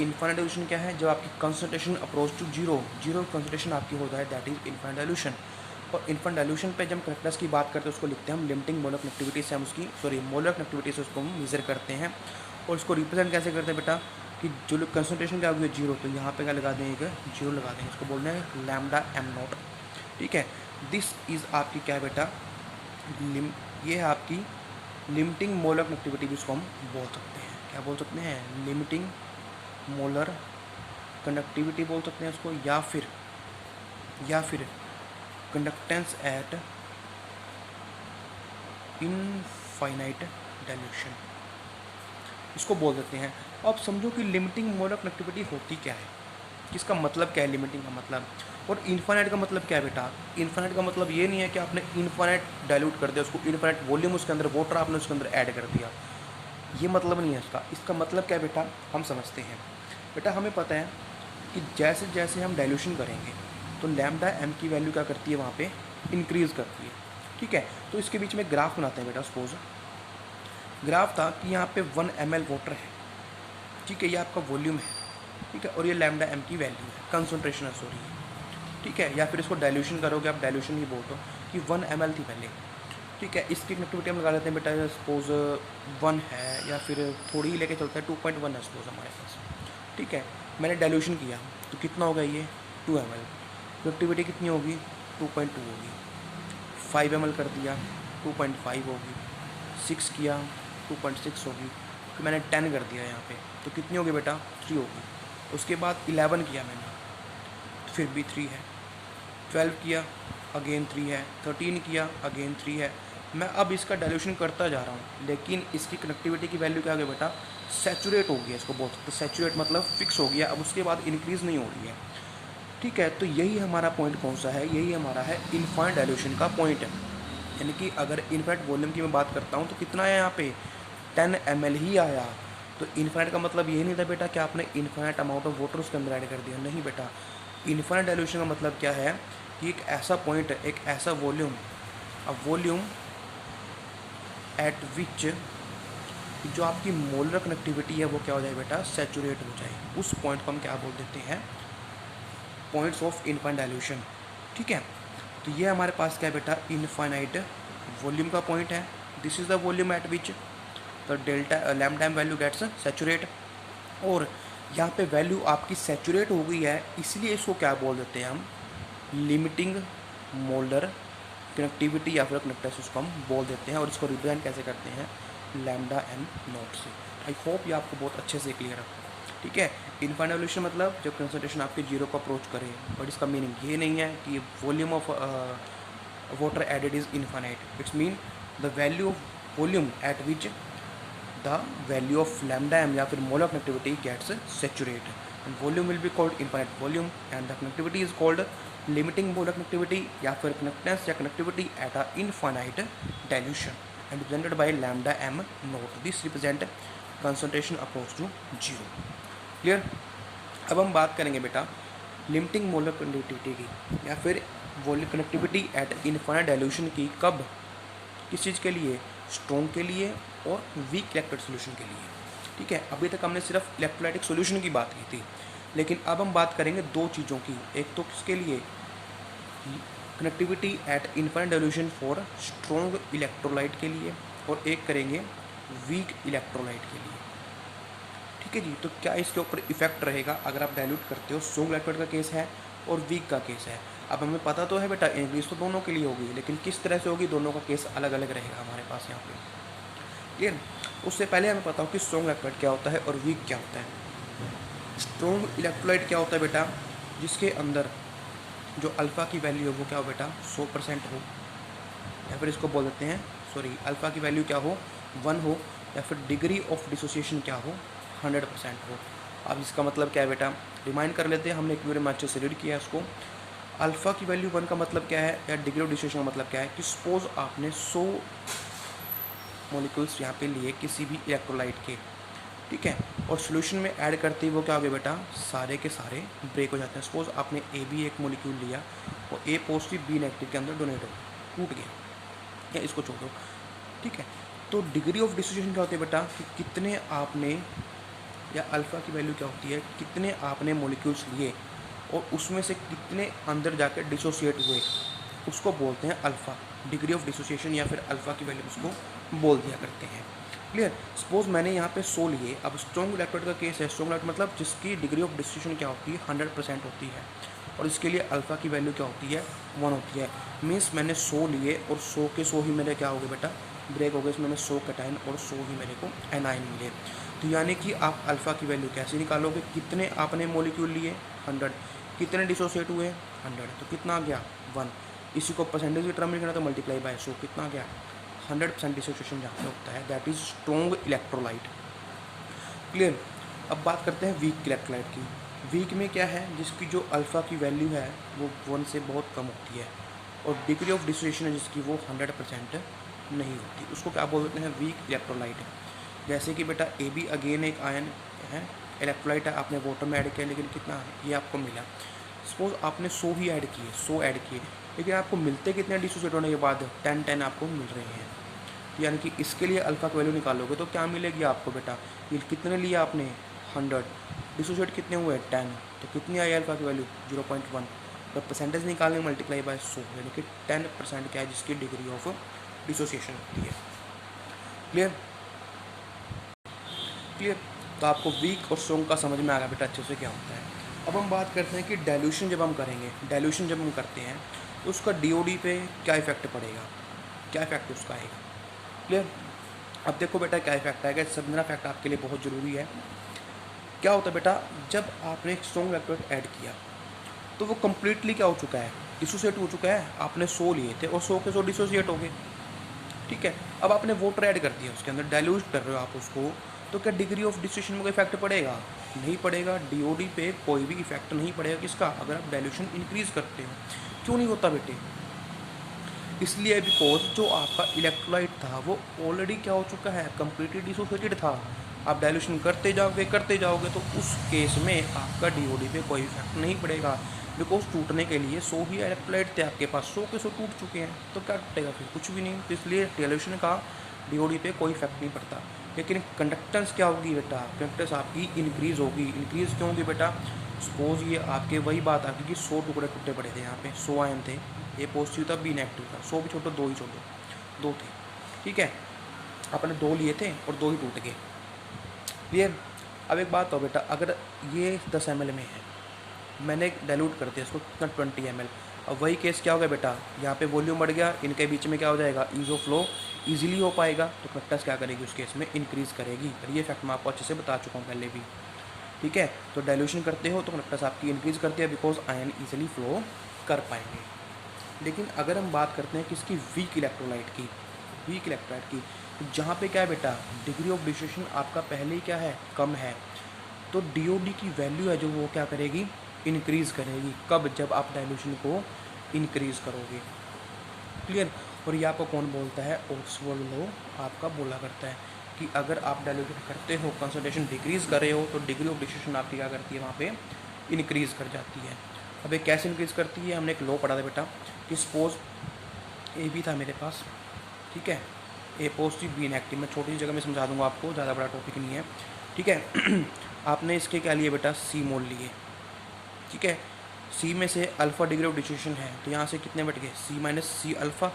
इनफाइनाइट डाइल्यूशन क्या है, जब आपकी concentration approach to zero, zero concentration आपकी होता है, दैट इज इनफाइनाइट डाइल्यूशन। और इनफाइनाइट डाइल्यूशन पे जब हम कनेक्टर्स की बात करते हैं उसको लिखते हैं हम लिमिटिंग मोलर कनेक्टिविटी से, हम उसकी मोलर कनेक्टिविटी से उसको हम मेजर करते हैं। और उसको रिप्रेजेंट कैसे करते हैं बेटा कि जो कंसंट्रेशन क्या होगी जीरो, तो यहाँ पे क्या लगा देंगे, जीरो लगा देंगे, इसको बोलना है लैम्डा एम नॉट। ठीक है, दिस इज़ आपकी क्या है बेटा, ये है आपकी लिमिटिंग मोलर कनेक्टिविटी भी इसको हम बोल सकते हैं। क्या बोल सकते हैं, लिमिटिंग मोलर कंडक्टिविटी बोल सकते हैं इसको, या फिर कंडक्टेंस एट इनफाइनाइट डाइल्यूशन इसको बोल देते हैं। अब समझो कि लिमिटिंग मोलर कनेक्टिविटी होती क्या है, किसका मतलब क्या है लिमिटिंग का मतलब, और इनफाइनाइट का मतलब क्या है बेटा। इनफाइनाइट का मतलब ये नहीं है कि आपने इनफाइनाइट डाइल्यूट कर दिया उसको, इनफाइनाइट वॉल्यूम उसके अंदर, वाटर आपने उसके अंदर ऐड कर दिया। ये मतलब नहीं है इसका। इसका मतलब क्या है बेटा, हम समझते हैं। बेटा हमें पता है कि जैसे जैसे हम डाइल्यूशन करेंगे तो लैम्डा एम की वैल्यू क्या करती है, वहाँ पे इंक्रीज़ करती है। ठीक है, तो इसके बीच में ग्राफ बनाते हैं बेटा। सपोज ग्राफ था कि यहाँ पे 1 ml वाटर है, ठीक है, ये आपका वॉल्यूम है, ठीक है, और ये लैम्डा एम की वैल्यू है, कंसनट्रेशन है, सॉरी, ठीक है। या फिर इसको डाइल्यूशन करोगे, आप डाइल्यूशन ही बोल दो कि 1 ml थी पहले, ठीक है। इसकी कनेक्टिविटी हम लगा लेते हैं बेटा, सपोज 1 है, या फिर थोड़ी ही लेके चलते हैं, 2.1 है सपोज हमारे पास, ठीक है। मैंने डाइल्यूशन किया तो कितना होगा ये 2 ml, कनेक्टिविटी कितनी होगी 2.2 होगी। 5 ml कर दिया 2.5 होगी, 6 किया 2.6 होगी, फिर मैंने 10 कर दिया यहाँ पे तो कितनी होगी बेटा 3 होगी। उसके बाद 11 किया मैंने तो फिर भी 3 है, 12 किया अगेन 3 है, 13 किया अगेन 3 है। मैं अब इसका डाइल्यूशन करता जा रहा हूँ, लेकिन इसकी कनेक्टिविटी की वैल्यू क्या हो गई बेटा, सैचुरेट हो गया, इसको बोल सकते सैचुरेट मतलब फिक्स हो गया, अब उसके बाद इंक्रीज़ नहीं हो रही है, ठीक है। तो यही हमारा पॉइंट कौन सा है, यही हमारा है इनफाइनाइट डाइल्यूशन का पॉइंट है। यानी कि अगर इनफाइनाइट वॉल्यूम की मैं बात करता हूँ तो कितना आया यहाँ पे 10 ml ही आया। तो इनफाइनाइट का मतलब ये नहीं था बेटा कि आपने इनफाइनाइट अमाउंट ऑफ वाटर उसके अंदर ऐड कर दिया, नहीं बेटा। इनफाइनाइट डाइल्यूशन का मतलब क्या है कि एक ऐसा पॉइंट है, एक ऐसा वॉल्यूम, अ वॉल्यूम एट विच जो आपकी मोलर कनेक्टिविटी है वो क्या हो जाए बेटा, सैचुरेट हो जाए। उस पॉइंट को हम क्या बोल देते हैं, पॉइंट्स ऑफ इनफाइनाइट डाइल्यूशन, ठीक है। तो ये हमारे पास क्या है बेटा, इनफाइनाइट वॉल्यूम का पॉइंट है। This is the volume at which the delta lambda M value gets saturate. और यहाँ पे वैल्यू आपकी सैचुरेट हो गई है, इसलिए इसको क्या बोल देते हैं हम, लिमिटिंग मोलर कनेक्टिविटी या फिर कनेक्टर्स उसको हम बोल देते हैं। और इसको रिप्रेजेंट कैसे करते हैं, लैम्डा एम नॉट से। आई होप ये आपको बहुत अच्छे से क्लियर है, ठीक है। इनफाइनाइट डाइल्यूशन मतलब जब कंसंट्रेशन आपके जीरो को अप्रोच करे, बट इसका मीनिंग ये नहीं है कि volume of water added is infinite. It's mean the value of volume at which the value of lambda M या फिर molar connectivity gets saturate, and volume will be called infinite volume and the connectivity is called limiting molar connectivity या फिर कनेक्टेंस या connectivity at a infinite dilution and represented by lambda M naught. This represent concentration approach to zero. Clear. अब हम बात करेंगे बेटा लिमिटिंग मोलर कनेक्टिविटी की या फिर volume connectivity eight infinite dilution की। कब, किस चीज़ के लिए, स्ट्रॉन्ग के लिए और वीक इलेक्ट्रोलाइट सॉल्यूशन के लिए, ठीक है। अभी तक हमने सिर्फ इलेक्ट्रोलाइटिक सॉल्यूशन की बात की थी, लेकिन अब हम बात करेंगे दो चीज़ों की। एक तो किसके लिए, connectivity eight infinite dilution for strong electrolyte के लिए, और एक करेंगे वीक इलेक्ट्रोलाइट के लिए, ठीक है जी। तो क्या इसके ऊपर इफेक्ट रहेगा अगर आप डाइल्यूट करते हो, स्ट्रॉन्ग इलेक्ट्रोलाइट का केस है और वीक का केस है। अब हमें पता तो है बेटा इंक्रीज तो दोनों के लिए होगी, लेकिन किस तरह से होगी, दोनों का केस अलग अलग रहेगा हमारे पास यहाँ पे, क्लियर। उससे पहले हमें पता हो कि स्ट्रॉन्ग इलेक्ट्रोलाइट क्या होता है और वीक क्या होता है। स्ट्रॉन्ग इलेक्ट्रोलाइट क्या होता है बेटा, जिसके अंदर जो अल्फ़ा की वैल्यू है वो क्या हो बेटा 100% हो, या फिर इसको बोल देते हैं, सॉरी, अल्फ़ा की वैल्यू क्या हो 1 हो, या फिर डिग्री ऑफ डिसोसिएशन क्या हो 100% हो। अब इसका मतलब क्या है बेटा, रिमाइंड कर लेते हैं, हमने एक वीडियो में अच्छे से रीड किया है इसको। अल्फ़ा की वैल्यू 1 का मतलब क्या है, या डिग्री ऑफ डिसोसिएशन का मतलब क्या है कि सपोज आपने 100 मॉलिक्यूल्स यहाँ पे लिए किसी भी इलेक्ट्रोलाइट के, ठीक है, और सॉल्यूशन में ऐड करते ही वो क्या हो गया बेटा, सारे के सारे ब्रेक हो जाते हैं। सपोज आपने ए बी एक मॉलिक्यूल लिया और ए पॉजिटिव बी नेगेटिव के अंदर डोनेट हो टूट गया, या इसको छोड़ो, ठीक है। तो डिग्री ऑफ डिसोसिएशन क्या होती है बेटा, कि कितने आपने, या अल्फ़ा की वैल्यू क्या होती है, कितने आपने मॉलिक्यूल्स लिए और उसमें से कितने अंदर जाकर डिसोसिएट हुए, उसको बोलते हैं अल्फ़ा, डिग्री ऑफ डिसोसिएशन, या फिर अल्फ़ा की वैल्यू उसको बोल दिया करते हैं, क्लियर। सपोज मैंने यहाँ पे 100 लिए। अब स्ट्रॉन्ग इलेक्ट्रोलाइट का केस है, स्ट्रॉन्ग इलेक्ट्रोलाइट मतलब जिसकी डिग्री ऑफ डिसोसिएशन क्या होती है 100% होती है, और इसके लिए अल्फ़ा की वैल्यू क्या होती है 1 होती है। मीन्स मैंने 100 लिए और 100 के 100 ही मेरे क्या हो गए बेटा, ब्रेक हो गए, इसमें मैंने 100 कैटायन और 100 ही मेरे को एनायन मिले। तो यानी कि आप अल्फ़ा की वैल्यू कैसे निकालोगे, कितने आपने मोलिक्यूल लिए 100, कितने डिसोसिएट हुए 100, तो कितना आ गया 1। इसी को परसेंटेज की टर्म में लिखना तो मल्टीप्लाई बाय 100, कितना आ गया 100% डिसोसिएशन जहाँ पे होता है, that is strong electrolyte, clear. अब बात करते हैं वीक इलेक्ट्रोलाइट की। वीक में क्या है, जिसकी जो अल्फ़ा की वैल्यू है वो 1 से बहुत कम होती है, और डिग्री ऑफ डिसोसिएशन है जिसकी वो 100% नहीं होती, उसको क्या बोल देते हैं वीक इलेक्ट्रोलाइट। जैसे कि बेटा ए बी अगेन एक आयन है, इलेक्ट्रोलाइट है, आपने वाटर में ऐड किया, लेकिन कितना है ये आपको मिला। सपोज आपने 100 ही ऐड किए, 100 ऐड किए, लेकिन आपको मिलते कितने डिसोसिएट होने के बाद 10 आपको मिल रहे हैं। यानी कि इसके लिए अल्फ़ा की वैल्यू निकालोगे तो क्या मिलेगी आपको बेटा, ये कितने लिया आपने 100, डिसोसिएट कितने हुए 10, तो कितनी आई अल्फ़ा की वैल्यू 0.1। तो परसेंटेज निकालने मल्टीप्लाई बाय 100, यानी कि 10% क्या है जिसकी डिग्री ऑफ डिसोसिएशन होती है। Clear clear. तो आपको वीक और स्ट्रॉन्ग का समझ में आ गया बेटा अच्छे से क्या होता है। अब हम बात करते हैं कि डाइल्यूशन जब हम करेंगे, डाइल्यूशन जब हम करते हैं तो उसका डीओडी पे क्या इफेक्ट पड़ेगा, क्या इफेक्ट उसका आएगा। क्लियर। अब देखो बेटा क्या इफेक्ट आएगा, समझना फैक्ट आपके लिए बहुत ज़रूरी है। क्या होता है बेटा, जब आपने एक स्ट्रॉन्ग इलेक्ट्रोड ऐड किया तो वो कम्प्लीटली क्या हो चुका है, डिसोसिएट हो चुका है। आपने 100 लिए थे और 100 के 100 डिसोसिएट हो गए। ठीक है, अब आपने वाटर ऐड कर दिया उसके अंदर, डाइल्यूट कर रहे हो आप उसको, तो क्या डिग्री ऑफ डिसोसिएशन में कोई इफेक्ट पड़ेगा, नहीं पड़ेगा। डीओडी पे कोई भी इफेक्ट नहीं पड़ेगा किसका, अगर आप डाइल्यूशन इंक्रीज करते हो। क्यों नहीं होता बेटे, इसलिए बिकॉज जो आपका इलेक्ट्रोलाइट था वो ऑलरेडी क्या हो चुका है, कम्प्लीटली डिसोसिएटेड था। आप डाइल्यूशन करते जाओगे तो उस केस में आपका डीओडी पे कोई इफेक्ट नहीं पड़ेगा, बिकॉज टूटने के लिए 100 ही इलेक्ट्रोलाइट थे आपके पास, 100 के 100 टूट चुके हैं, तो क्या टूटेगा फिर, कुछ भी नहीं। तो इसलिए डाइल्यूशन का डीओडी पे कोई इफेक्ट नहीं पड़ता। लेकिन कंडक्टेंस क्या होगी बेटा, कंडक्टेंस आपकी इंक्रीज होगी। इंक्रीज क्यों होगी बेटा, सपोज ये आपके वही बात आ गई कि 100 टुकड़े टूटे पड़े थे, यहाँ पे 100 आयन थे, ए पॉजिटिव था बी नेगेटिव था, 100 भी छोड़ो 2 ही छोड़ो, 2 थे। ठीक है, आपने 2 लिए थे और 2 ही टूट गए। क्लियर। अब एक बात हो बेटा, अगर ये 10 ml में है, मैंने डाइल्यूट कर दिया इसको कितना 20 ml, अब वही केस क्या हो गया बेटा, यहाँ पे वॉल्यूम बढ़ गया, इनके बीच में क्या हो जाएगा, ईज ऑफ फ्लो ईजिली हो पाएगा, तो कंडक्टेंस क्या करेगी उस केस में, इंक्रीज़ करेगी। और ये फैक्ट मैं आपको अच्छे से बता चुका हूँ पहले भी। ठीक है, तो डाइल्यूशन करते हो तो कंडक्टेंस आपकी इंक्रीज़ करती है, बिकॉज आयन ईजिली फ्लो कर पाएंगे। लेकिन अगर हम बात करते हैं किसकी, वीक इलेक्ट्रोलाइट की, वीक इलेक्ट्रोलाइट की, तो जहाँ पे क्या है बेटा, डिग्री ऑफ डिसोसिएशन आपका पहले ही क्या है, कम है, तो डीओडी की वैल्यू है जो वो क्या करेगी, इंक्रीज़ करेगी। कब, जब आप डाइल्यूशन को इंक्रीज़ करोगे। क्लियर। और ये आपको कौन बोलता है, ऑक्सफोर्ड लॉ आपका बोला करता है कि अगर आप डाइल्यूट करते हो, कंसंट्रेशन डिक्रीज़ कर रहे हो, तो डिग्री ऑफ डिसोसिएशन आपकी क्या करती है, वहाँ पे इंक्रीज़ कर जाती है। अब ये कैसे इंक्रीज़ करती है, हमने एक लॉ पढ़ा था बेटा कि सपोज ए बी था मेरे पास, ठीक है, ए पॉजिटिव बी नेगेटिव, मैं छोटी सी जगह में समझा दूंगा आपको, ज़्यादा बड़ा टॉपिक नहीं है। ठीक है आपने इसके क्या लिए बेटा, सी मोल लिए। ठीक है, सी में से अल्फ़ा डिग्री ऑफ डिसोसिएशन है, तो यहाँ से कितने बट गए, सी माइनस सी अल्फ़ा।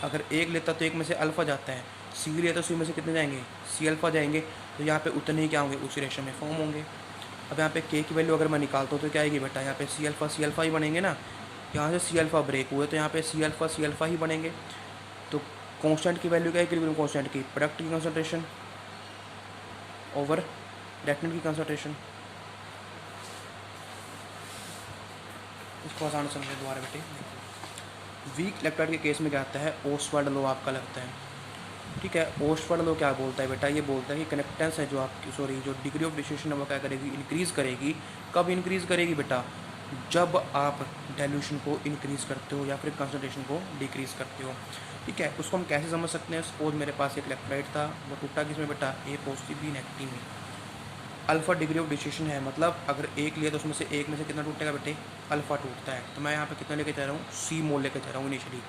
अगर एक लेता तो एक में से अल्फ़ा जाता है, सी लिया तो सी में से कितने जाएंगे, सी अल्फ़ा जाएंगे, तो यहाँ पे उतने ही क्या होंगे, उसी रेशो में फॉर्म होंगे। अब यहाँ पे के की वैल्यू अगर मैं निकालता हूँ तो क्या आएगी बेटा, यहाँ पे सी अल्फ़ा ही बनेंगे ना, यहाँ से सी अल्फ़ा ब्रेक हुए तो यहाँ पे सी अल्फ़ा ही बनेंगे। तो कांस्टेंट की वैल्यू क्या है, इक्विलिब्रियम कांस्टेंट की, प्रोडक्ट की कंसंट्रेशन ओवर रिएक्टेंट की कंसंट्रेशन। इसको आसान समझे दोबारा बेटे। वीक इलेक्ट्रोलाइट के केस में क्या आता है, ऑस्वाल्ड लॉ आपका लगता है। ठीक है, ऑस्वाल्ड लॉ क्या बोलता है बेटा, ये बोलता है कि कंडक्टेंस है जो आपकी, सॉरी, जो डिग्री ऑफ डिसोसिएशन है वो क्या करेगी, इंक्रीज़ करेगी। कब इंक्रीज़ करेगी बेटा, जब आप डाइल्यूशन को इंक्रीज़ करते हो या फिर कंसंट्रेशन को डिक्रीज़ करते हो। ठीक है, उसको हम कैसे समझ सकते हैं, सपोज मेरे पास एक इलेक्ट्रोलाइट था, वो टूटा किसमें बेटा, ए पॉजिटिव बी नेगेटिव में। अल्फ़ा डिग्री ऑफ डिसोसिएशन है, मतलब अगर एक लिया तो उसमें से एक में से कितना टूटेगा बेटे, अल्फ़ा टूटता है। तो मैं यहाँ पे कितना लेके जा रहा हूँ, सी मोल लेके जा रहा हूँ इनिशियली,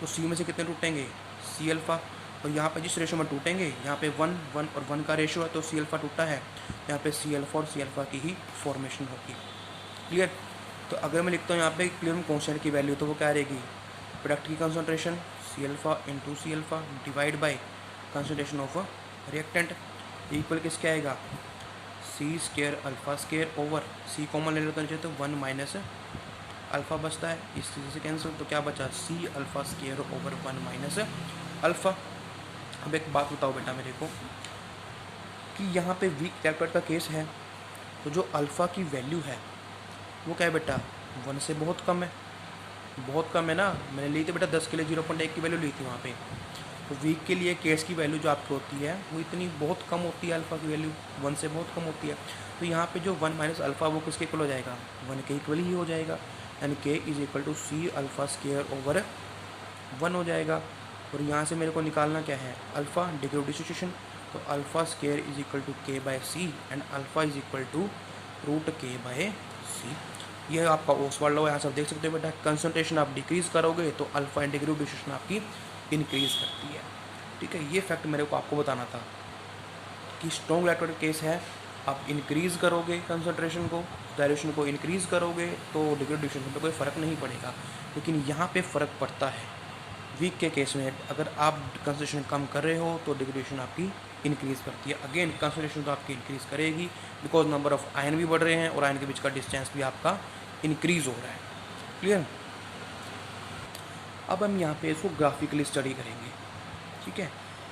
तो सी में से कितने टूटेंगे, सी अल्फ़ा। और यहाँ पे जिस रेशो में टूटेंगे, यहाँ पे 1 और 1 का रेशो है, तो सी अल्फ़ा टूटा है, यहाँ पे सी अल्फ़ा और सी अल्फ़ा की ही फॉर्मेशन होगी। क्लियर। तो अगर मैं लिखता हूँ यहाँ पे इक्विलिब्रियम कांस्टेंट की वैल्यू, तो वो क्या रहेगी, प्रोडक्ट की concentration C alpha into C alpha divide by concentration of reactant, equal किसके आएगा, C square alpha square over, C common ले लेते हैं तो 1 माइनस अल्फ़ा बचता है, इस चीज़ से कैंसिल, तो क्या बचा, C alpha square over 1 minus alpha. अब एक बात बताओ बेटा मेरे को कि यहाँ पे वीक इलेक्ट्रोलाइट का केस है, तो जो अल्फ़ा की वैल्यू है वो क्या है बेटा, 1 से बहुत कम है, बहुत कम है ना। मैंने ली थी बेटा 10 के लिए 0.1 की वैल्यू ली थी वहाँ पे। तो वीक के लिए केस की वैल्यू जो आपकी होती है वो इतनी बहुत कम होती है, अल्फ़ा की वैल्यू 1 से बहुत कम होती है। तो यहाँ पे जो 1 माइनस अल्फ़ा वो किसके इक्वल हो जाएगा, 1 के इक्वल ही हो जाएगा, यानी K is equal to C alpha square over 1 हो जाएगा। और यहाँ से मेरे को निकालना क्या है, अल्फ़ा डिग्री ऑफ डिसोसिएशन, तो alpha square is equal to K by C and alpha is equal to root K by C. ये आपका ओसवाल्ड लॉ है, यहाँ से आप देख सकते हो बेटा, कंसंट्रेशन आप डिक्रीज़ करोगे तो alpha and degree of distribution आपकी इंक्रीज़ करती है। ठीक है, ये फैक्ट मेरे को आपको बताना था कि स्ट्रॉन्ग इलेक्ट्रोड केस है, आप इंक्रीज़ करोगे कंसंट्रेशन को, डायल्यूशन को इंक्रीज़ करोगे तो डिग्री ऑफ डिस्ट्रीब्यूशन पे कोई फ़र्क नहीं पड़ेगा। लेकिन यहाँ पे फ़र्क पड़ता है वीक के केस में, अगर आप कंसंट्रेशन कम कर रहे हो तो डिग्री ऑफ डिस्ट्रीब्यूशन आपकी इंक्रीज़ करती है। अगेन कंसंट्रेशन तो आपकी इंक्रीज़ करेगी बिकॉज नंबर ऑफ आयन भी बढ़ रहे हैं और आयन के बीच का डिस्टेंस भी आपका इंक्रीज़ हो रहा है। क्लियर। अब हम यहाँ पे इसको ग्राफिकली स्टडी करेंगे। ठीक है,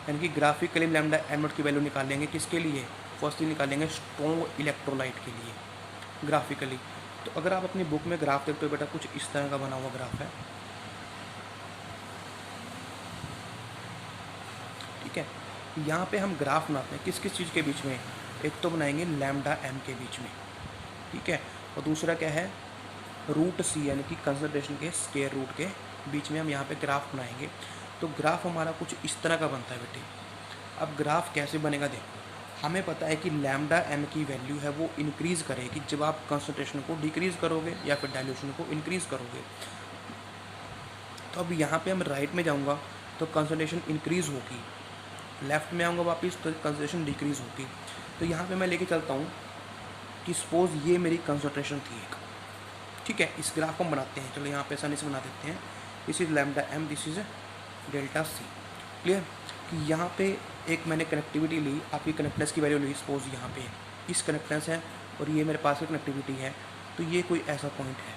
यानी कि ग्राफिकली लैम्डा एम नॉट की वैल्यू निकालेंगे, किसके लिए, फर्स्टली निकालेंगे स्ट्रॉन्ग इलेक्ट्रोलाइट के लिए ग्राफिकली। तो अगर आप अपनी बुक में ग्राफ देखते हो बेटा, कुछ इस तरह का बना हुआ ग्राफ है। ठीक है, यहाँ पे हम ग्राफ बनाते हैं किस किस चीज़ के बीच में, एक तो बनाएंगे लैम्डा एम के बीच में। ठीक है, और दूसरा क्या है, रूट सी यानी कि कंसंट्रेशन के स्क्वायर रूट के बीच में हम यहाँ पे ग्राफ बनाएंगे। तो ग्राफ हमारा कुछ इस तरह का बनता है बेटे। अब ग्राफ कैसे बनेगा देखो, हमें पता है कि लैम्डा एम की वैल्यू है वो इंक्रीज़ करेगी जब आप कंसंट्रेशन को डिक्रीज़ करोगे या फिर डाइल्यूशन को इंक्रीज़ करोगे। तो अब यहाँ पे हम राइट में जाऊँगा तो कंसंट्रेशन इंक्रीज़ होगी, लेफ़्ट में आऊँगा वापस तो कंसंट्रेशन डिक्रीज़ होगी। तो यहाँ पे मैं लेके चलता हूँ कि सपोज ये मेरी कंसंट्रेशन थी एक। ठीक है, इस ग्राफ को हम बनाते हैं, चलो यहाँ पे आसानी से बना देते हैं। This is lambda M, this is delta C. Clear, कि यहाँ पे एक मैंने कनेक्टिविटी ली, आपकी कनेक्टेंस की वैल्यू ली, सपोज यहाँ पे इस कनेक्टेंस है और ये मेरे पास की कनेक्टिविटी है। तो ये कोई ऐसा पॉइंट है,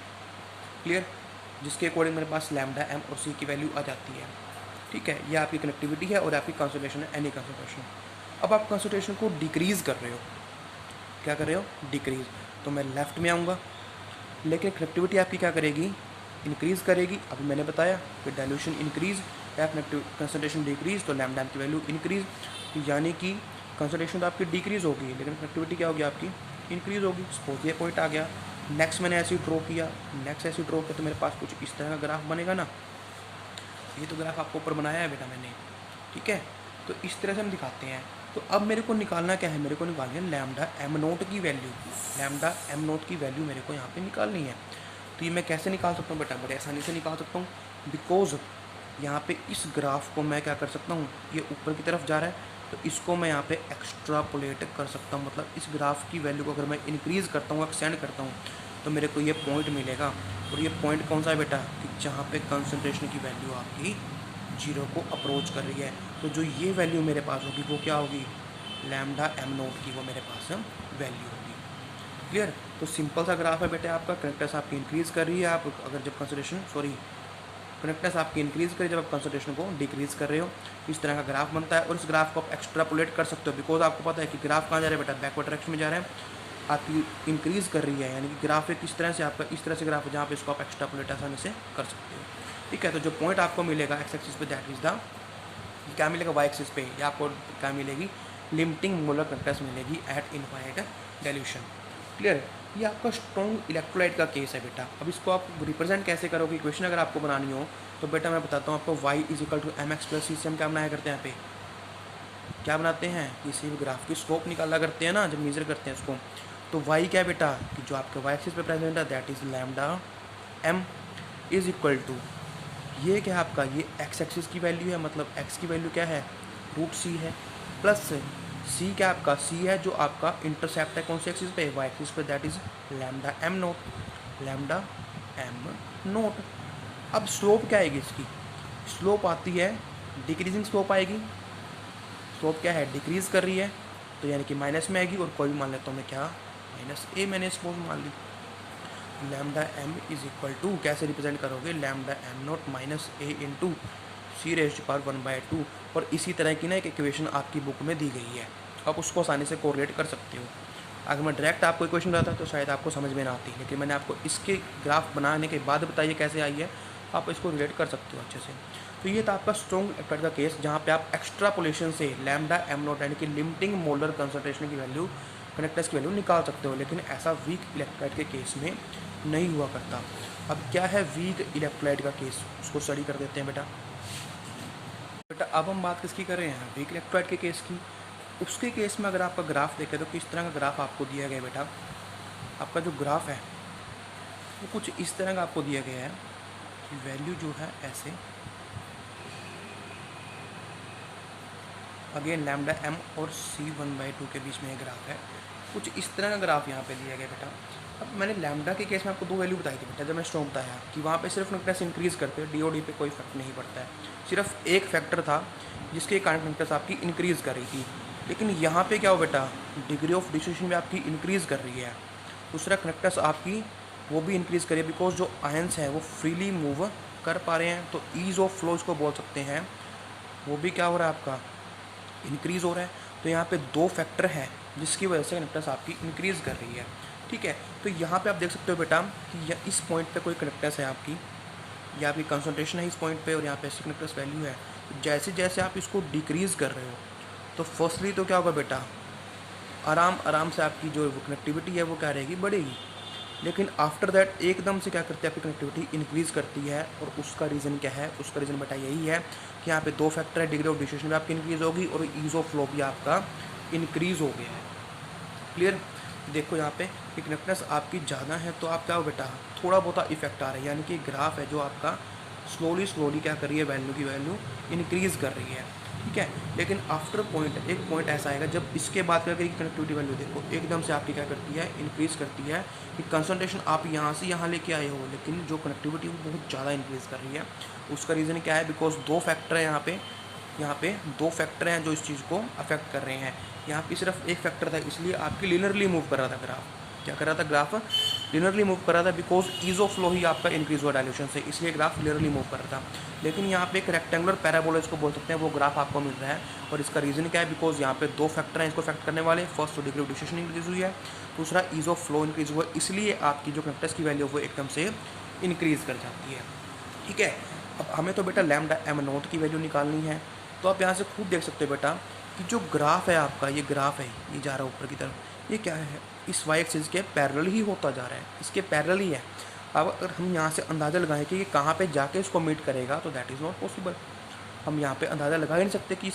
क्लियर, जिसके अकॉर्डिंग मेरे पास लैम्डा एम और सी की वैल्यू आ जाती है। ठीक है, ये आपकी कनेक्टिविटी है और आपकी कंसंट्रेशन है, एनी कंसंट्रेशन। अब आप कंसंट्रेशन को डिक्रीज़ कर रहे हो, क्या कर रहे हो, डिक्रीज़। तो मैं लेफ़्ट में आऊँगा, लेकिन कनेक्टिविटी आपकी क्या करेगी, इंक्रीज़ करेगी। अभी मैंने बताया कि डाइल्यूशन इंक्रीज़ या कंसंट्रेशन डिक्रीज़ तो लैम्डा एम की वैल्यू इंक्रीज़। तो यानी कि कंसंट्रेशन तो आपकी डिक्रीज़ होगी लेकिन कनेक्टिविटी क्या होगी आपकी, इंक्रीज़ होगी। सपोज ये पॉइंट आ गया, नेक्स्ट मैंने ऐसे ही ड्रॉ किया, नेक्स्ट ऐसे ड्रॉ किया तो मेरे पास कुछ इस तरह का ग्राफ बनेगा ना। ये तो ग्राफ आपको ऊपर बनाया है बेटा मैंने। ठीक है, तो इस तरह से हम दिखाते हैं। तो अब मेरे को निकालना क्या है, मेरे को निकालनी है लैम्डा एम नोट की वैल्यू। लैम्डा एम नोट की वैल्यू मेरे को यहाँ पे निकालनी है। तो ये मैं कैसे निकाल सकता हूँ बेटा, बड़े आसानी से निकाल सकता हूँ। बिकॉज यहाँ पे इस ग्राफ को मैं क्या कर सकता हूँ, ये ऊपर की तरफ जा रहा है तो इसको मैं यहाँ पे एक्स्ट्रापोलेट कर सकता हूँ। मतलब इस ग्राफ की वैल्यू को अगर मैं इंक्रीज़ करता हूँ, एक्सटेंड करता हूँ तो मेरे को ये पॉइंट मिलेगा। और ये पॉइंट कौन सा है बेटा, कि जहाँ पे कंसंट्रेशन की वैल्यू आपकी 0 को अप्रोच कर रही है। तो जो ये वैल्यू मेरे पास होगी वो क्या होगी, लैम्डा एम नोट की वो मेरे पास वैल्यू होगी। क्लियर। तो सिंपल सा ग्राफ है बेटे आपका, कनेक्टेंस आपकी इंक्रीज़ कर रही है, आप अगर जब कंसंट्रेशन कनेक्टेंस आपकी इंक्रीज़ करें जब आप कंसंट्रेशन को डिक्रीज़ कर रहे हो, इस तरह का ग्राफ बनता है। और इस ग्राफ को आप एक्स्ट्रापोलेट कर सकते हो बिकॉज आपको पता है कि ग्राफ कहाँ जा रहा है बेटा, बैकवर्ड डायरेक्शन में जा रहा है, आपकी इंक्रीज़ कर रही है। यानी कि ग्राफ एक इस तरह से आपका इस तरह से ग्राफ है जहाँ पे इसको आप एक्स्ट्रापोलेट आसानी से कर सकते हो। ठीक है, तो जो पॉइंट आपको मिलेगा एक्स एक्सिस पे दैट इज़ द, क्या मिलेगा वाई एक्सिस पे, या आपको क्या मिलेगी, लिमिटिंग मोलर कनेक्टेंस मिलेगी एट इनफाइनाइट डाइल्यूशन। क्लियर। ये आपका स्ट्रॉन्ग इलेक्ट्रोलाइट का केस है बेटा। अब इसको आप रिप्रेजेंट कैसे करोगे, इक्वेशन अगर आपको बनानी हो तो बेटा मैं बताता हूँ आपको, y is equal to M X plus C से हम क्या बनाया करते हैं, यहाँ पे क्या बनाते हैं, किसी भी ग्राफ की स्लोप निकाला करते हैं ना जब मेजर करते हैं उसको। तो y क्या है बेटा, कि जो आपके y एक्सिस पे प्रेजेंट है that is lambda m is equal to, ये क्या है आपका, ये x एक्सिस की वैल्यू है, मतलब x की वैल्यू क्या है, रूट सी है, प्लस c क्या आपका, c है जो आपका इंटरसेप्ट है कौन सी एक्सिस पे, y एक्सिस पे, that is lambda m note, lambda m note. अब स्लोप क्या आएगी इसकी, स्लोप आती है डिक्रीजिंग स्लोप आएगी। स्लोप क्या है, डिक्रीज़ कर रही है तो यानी कि माइनस में आएगी। और कोई भी मान लेता हूँ मैं क्या, माइनस ए मैंने सपोज मान ली। Lambda M is equal to, कैसे रिप्रेजेंट करोगे, lambda M naught minus A into C raise to power 1/2। और इसी तरह की ना एक इक्वेशन आपकी बुक में दी गई है, आप उसको आसानी से कोरिलेट कर सकते हो। अगर मैं डायरेक्ट आपको इक्वेशन बताता तो शायद आपको समझ में ना आती, लेकिन मैंने आपको इसके ग्राफ बनाने के बाद बताइए कैसे आई है, आप इसको रिलेट कर सकते हो अच्छे से। तो ये था आपका स्ट्रॉन्ग इलेक्ट्रोलाइट का केस, जहाँ पे आप एक्स्ट्रापोलेशन से लैम्डा एम नॉट यानी कि लिमिटिंग मोलर कंसंट्रेशन की वैल्यू, कनेक्टेंस की वैल्यू निकाल सकते हो। लेकिन ऐसा वीक इलेक्ट्रोलाइट के केस में नहीं हुआ करता। अब क्या है वीक इलेक्ट्रोलाइट का केस, उसको स्टडी कर देते हैं बेटा। अब हम बात किसकी कर रहे हैं, वीक इलेक्ट्रोलाइट के केस की। उसके केस में अगर आपका ग्राफ देखें तो किस तरह का ग्राफ आपको दिया गया बेटा, आपका जो ग्राफ है वो कुछ इस तरह का आपको दिया गया है कि वैल्यू जो है ऐसे, अगेन लैम्डा एम और सी 1/2 के बीच में ये ग्राफ है, कुछ इस तरह का ग्राफ यहाँ पे दिया गया बेटा। अब मैंने लैम्डा के केस में आपको 2 वैल्यू बताई थी बेटा, जब मैं स्ट्रॉन्ग बताया कि वहाँ पे सिर्फ कनेक्टेंस इंक्रीज़ करते हैं, डीओडी पे कोई फर्क नहीं पड़ता है, सिर्फ एक फैक्टर था जिसके कारण कनेक्टेंस आपकी इंक्रीज़ कर रही थी। लेकिन यहाँ पे क्या हो बेटा, डिग्री ऑफ डिसोसिएशन भी आपकी इंक्रीज़ कर रही है, दूसरा कनेक्टेंस आपकी वो भी इंक्रीज़ करिए, बिकॉज जो आयंस हैं वो फ्रीली मूव कर पा रहे हैं, तो ईज़ ऑफ फ्लो इसको बोल सकते हैं, वो भी क्या हो रहा है आपका इंक्रीज़ हो रहा है। तो यहाँ पे 2 फैक्टर हैं जिसकी वजह से कनेक्टेंस आपकी इंक्रीज़ कर रही है, ठीक है। तो यहाँ पे आप देख सकते हो बेटा कि इस पॉइंट पे कोई कनेक्टेंस है आपकी, या आपकी कंसंट्रेशन है इस पॉइंट पे, और यहाँ पे कनेक्टेंस वैल्यू है। तो जैसे जैसे आप इसको डिक्रीज़ कर रहे हो तो फर्स्टली तो क्या होगा बेटा, आराम से आपकी जो कनेक्टिविटी है वो क्या रहेगी, बढ़ेगी। लेकिन आफ्टर दैट एकदम से क्या करती है, आपकी कनेक्टिविटी इंक्रीज़ करती है, और उसका रीज़न क्या है, उसका रीज़न बेटा यही है कि यहाँ पे 2 फैक्टर है, डिग्री ऑफ डिसोसिएशन भी आपकी इंक्रीज़ होगी और ईज़ ऑफ फ्लो भी आपका इंक्रीज़ हो गया है। क्लियर। देखो यहाँ पे कि कनेक्टेंस आपकी ज़्यादा है तो आप क्या हो बेटा, थोड़ा बहुत इफेक्ट आ रहा है, यानी कि ग्राफ है जो आपका स्लोली क्या कर रही है, वैल्यू की वैल्यू इंक्रीज़ कर रही है, ठीक है। लेकिन आफ्टर पॉइंट एक पॉइंट ऐसा आएगा जब इसके बाद क्या करेगी, कनेक्टिविटी वैल्यू देखो एकदम से आपकी क्या करती है, इंक्रीज़ करती है, कि कंसंट्रेशन आप यहाँ से यहाँ लेके आए हो, लेकिन जो कनेक्टिविटी वो बहुत ज़्यादा इंक्रीज़ कर रही है। उसका रीज़न क्या है, बिकॉज 2 फैक्टर है यहाँ पे 2 फैक्टर हैं जो इस चीज़ को अफेक्ट कर रहे हैं। यहाँ पे सिर्फ एक फैक्टर था, इसलिए आपकी लिनियरली मूव कर रहा था ग्राफ, क्या कर रहा था, ग्राफ लिनियरली मूव कर रहा था, बिकॉज ईज ऑफ फ्लो ही आपका इंक्रीज हुआ डायल्यूशन से, इसलिए ग्राफ लिनियरली मूव कर रहा था। लेकिन यहाँ पे एक रेक्टेंगुलर पैराबोला इसको बोल सकते हैं, वो ग्राफ आपको मिल रहा है, और इसका रीज़न क्या है, बिकॉज यहाँ पे 2 फैक्टर हैं इसको अफेक्ट करने वाले, फर्स्ट तो डिग्री ऑफ डिसोसिएशन इंक्रीज हुई है, दूसरा ईज ऑफ फ्लो इंक्रीज हुआ, इसलिए आपकी जो कनेक्टेंस की वैल्यू वो एकदम से इंक्रीज कर जाती है, ठीक है। अब हमें तो बेटा लैम्डा एम नोट की वैल्यू निकालनी है, तो आप यहाँ से खुद देख सकते हो बेटा कि जो ग्राफ है आपका, ये ग्राफ है, ये जा रहा है ऊपर की तरफ, ये क्या है, इस वाई एक्सिस के पैरेलल ही होता जा रहा है, इसके पैरेलल ही है। अब अगर हम यहाँ से अंदाज़ा लगाएं कि ये कहाँ पे जाके इसको मीट करेगा, तो दैट इज़ नॉट पॉसिबल। हम यहाँ पे अंदाज़ा लगा ही नहीं सकते कि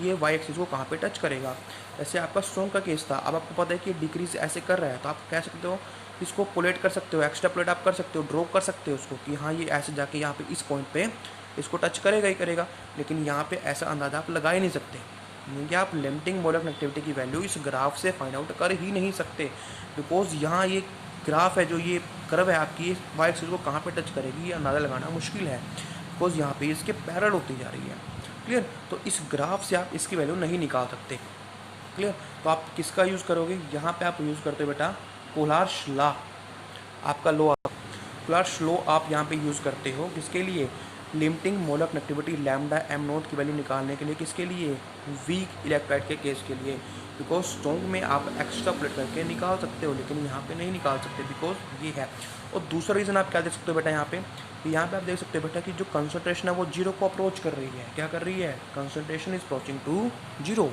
ये वाई एक्सिस को कहाँ पे टच करेगा। जैसे आपका स्ट्रॉन्ग का केस था, अब आपको पता है कि डिक्रीज ऐसे कर रहा है, तो आप कह सकते हो इसको पोलेट कर सकते हो, एक्स्ट्रा पोलेट आप कर सकते हो, ड्रॉ कर सकते हो उसको कि हाँ ये ऐसे जाके यहाँ पे इस पॉइंट पे इसको टच करेगा ही करेगा। लेकिन यहाँ पे ऐसा अंदाज़ा आप लगा ही नहीं सकते, क्योंकि आप लिमिटिंग मोलर कनेक्टिविटी की वैल्यू इस ग्राफ से फाइंड आउट कर ही नहीं सकते, बिकॉज यहाँ ये ग्राफ है, जो ये कर्व है आपकी, वाई एक्सिस को कहाँ पे टच करेगी ये अंदाज़ा लगाना मुश्किल है, बिकॉज यहाँ पे इसके पैरेलल होती जा रही है। क्लियर। तो इस ग्राफ से आप इसकी वैल्यू नहीं निकाल सकते। क्लियर। तो आप किसका यूज़ करोगे, यहाँ पे आप यूज़ करते हो बेटा कोलार्स लॉ, आपका लॉ, कोलार्स लॉ आप यहाँ पे यूज़ करते हो किसके लिए, limiting molar connectivity lambda M naught की वैल्यू निकालने के लिए, किसके लिए, वीक इलेक्ट्रोलाइट के केस के लिए। बिकॉज स्ट्रॉन्ग में आप एक्स्ट्रा प्लेट करके निकाल सकते हो, लेकिन यहाँ पे नहीं निकाल सकते, बिकॉज ये है। और दूसरा रीज़न आप क्या देख सकते हो बेटा, यहाँ पे आप देख सकते हो बेटा कि जो कंसंट्रेशन है वो जीरो को अप्रोच कर रही है, क्या कर रही है, concentration is approaching to zero,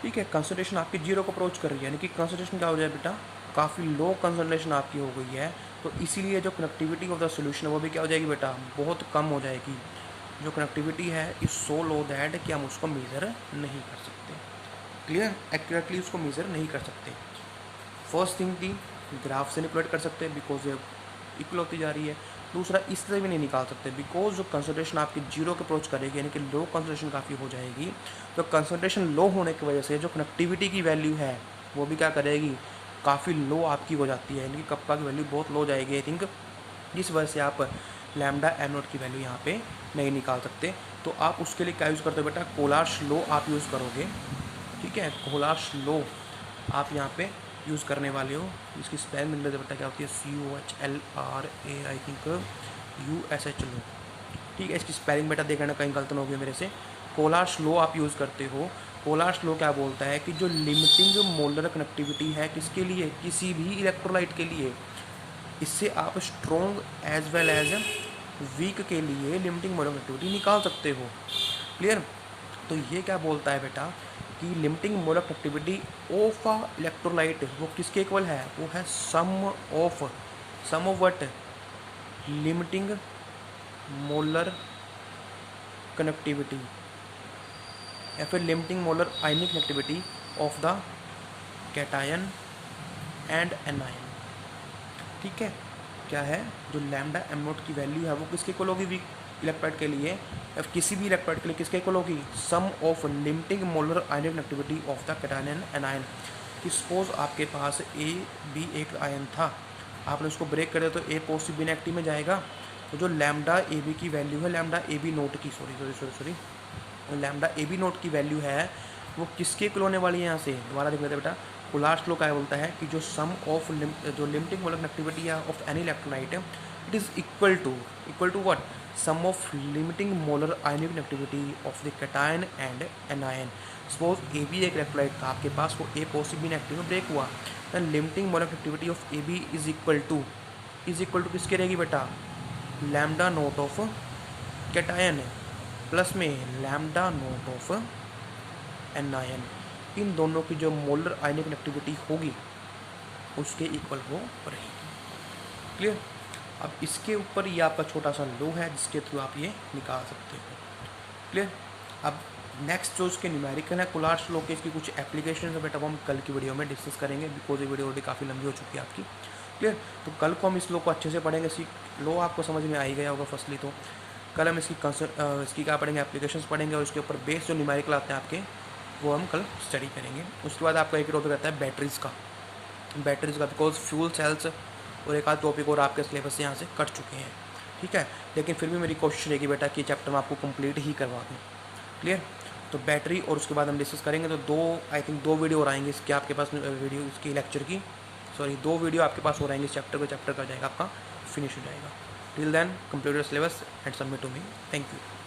ठीक है। कंसंट्रेशन आपकी जीरो को अप्रोच कर रही है, यानी कि कंसंट्रेशन क्या हो जाए बेटा, काफ़ी लो कंसंट्रेशन आपकी हो गई है, तो इसीलिए जो कनेक्टिविटी ऑफ द सोल्यूशन है वो भी क्या हो जाएगी बेटा, बहुत कम हो जाएगी। जो कनेक्टिविटी है इज सो लो दैट कि हम उसको मेज़र नहीं कर सकते। क्लियर। एक्यूरेटली उसको मेज़र नहीं कर सकते। फर्स्ट थिंग थी ग्राफ से निकुलेट कर सकते हैं, बिकॉज ये इक्वल होती जा रही है। दूसरा इससे भी नहीं निकाल सकते, बिकॉज जो कंसंट्रेशन आपकी जीरो के अप्रोच करेगी, यानी कि लो कंसंट्रेशन काफ़ी हो जाएगी, तो कंसंट्रेशन लो होने की वजह से जो कनेक्टिविटी की वैल्यू है वो भी क्या करेगी, काफ़ी लो आपकी हो जाती है, यानी कि कप्पा की वैल्यू बहुत लो जाएगी। आई थिंक इस वजह से आप लैम्डा एम नोट की वैल्यू यहाँ पे नहीं निकाल सकते। तो आप उसके लिए क्या यूज़ करते हो बेटा, कोलार्स लॉ आप यूज़ करोगे, ठीक है। कोलार्स लॉ आप यहाँ पे यूज़ करने वाले हो, इसकी स्पेलिंग मिल बेटा क्या होती है, COHLRA आई थिंक USH लो, ठीक है। इसकी स्पेलिंग बेटा देखना कहीं गलत ना हो गया मेरे से। कोलार्स लॉ आप यूज़ करते हो। कोलार्स लॉ क्या बोलता है कि जो लिमिटिंग मोलर कनेक्टिविटी है किसके लिए, किसी भी इलेक्ट्रोलाइट के लिए, इससे आप strong as well as weak के लिए लिमिटिंग मोलर कनेक्टिविटी निकाल सकते हो। क्लियर। तो ये क्या बोलता है बेटा कि limiting molar connectivity of a electrolyte वो किसके इक्वल है, वो है sum of what, limiting molar connectivity या फिर limiting molar ionic connectivity of the cation and anion. ठीक है, क्या है जो लैम्डा एम नोट की वैल्यू है वो किसके इक्वल होगी, वीक इलेक्ट्रोलाइट के लिए या किसी भी इलेक्ट्रोलाइट के लिए किसके इक्वल होगी, sum of limiting molar ionic connectivity of the cation and anion. कि सपोज आपके पास ए बी एक आयन था, आपने उसको ब्रेक कर दिया तो ए पॉजिटिव नेगेटिव में जाएगा। तो जो लैम्डा ए बी की वैल्यू है, लैम्डा ए बी नोट की sorry lambda A B naught की वैल्यू है वो किसके इक्वल होने वाली है, यहाँ से दोबारा देख लेते हैं बेटा। कोलार्स लॉ क्या बोलता है कि जो सम ऑफ जो लिमिटिंग मोलर कनेक्टिविटी है of any electrolyte it is equal to what, sum of limiting molar ionic connectivity of the cation and anion. Suppose A B एक इलेक्ट्रोलाइट था आपके पास, वो ए पॉजिटिव बी नेगेटिव में ब्रेक हुआ, then limiting molar connectivity of A B is equal to किसके रहेगी बेटा, lambda naught of cation plus में लैम्डा नोट ऑफ एनायन। इन दोनों की जो मोलर आयनिक कनेक्टिविटी होगी उसके इक्वल वो रहेगी। क्लियर। अब इसके ऊपर ये आपका छोटा सा लो है जिसके थ्रू आप ये निकाल सकते हो। क्लियर। अब नेक्स्ट जो उसके न्यूमेरिकल है कोलार्स लॉ के, इसकी कुछ एप्लीकेशन है बेटा वो हम कल की वीडियो में डिस्कस करेंगे, बिकॉज ये वीडियो ऑलरेडी काफ़ी लंबी हो चुकी है आपकी। क्लियर। तो कल को हम इस लॉ को अच्छे से पढ़ेंगे, इसी लॉ आपको समझ में आ ही गया होगा फर्स्टली। तो कल हम इसकी क्या पढ़ेंगे, एप्लीकेशंस पढ़ेंगे, और उसके ऊपर बेस जो न्यूमेरिकल आते हैं आपके वो हम कल स्टडी करेंगे। उसके बाद आपका एक टॉपिक रहता है बैटरीज़ का, बिकॉज फ्यूल सेल्स और एक आध टॉपिक और आपके सिलेबस से यहाँ से कट चुके हैं। ठीक है, लेकिन फिर भी मेरी कोशिश रहेगी बेटा कि चैप्टर मैं आपको कंप्लीट ही करवा दूँ। क्लियर। तो बैटरी और उसके बाद हम डिस्कस करेंगे। तो दो वीडियो और आएंगे इसके आपके पास, वीडियो इसकी लेक्चर की, दो वीडियो आपके पास हो आएंगे इस चैप्टर का जाएगा आपका फिनिश हो जाएगा। Till then complete your syllabus and submit to me. Thank you.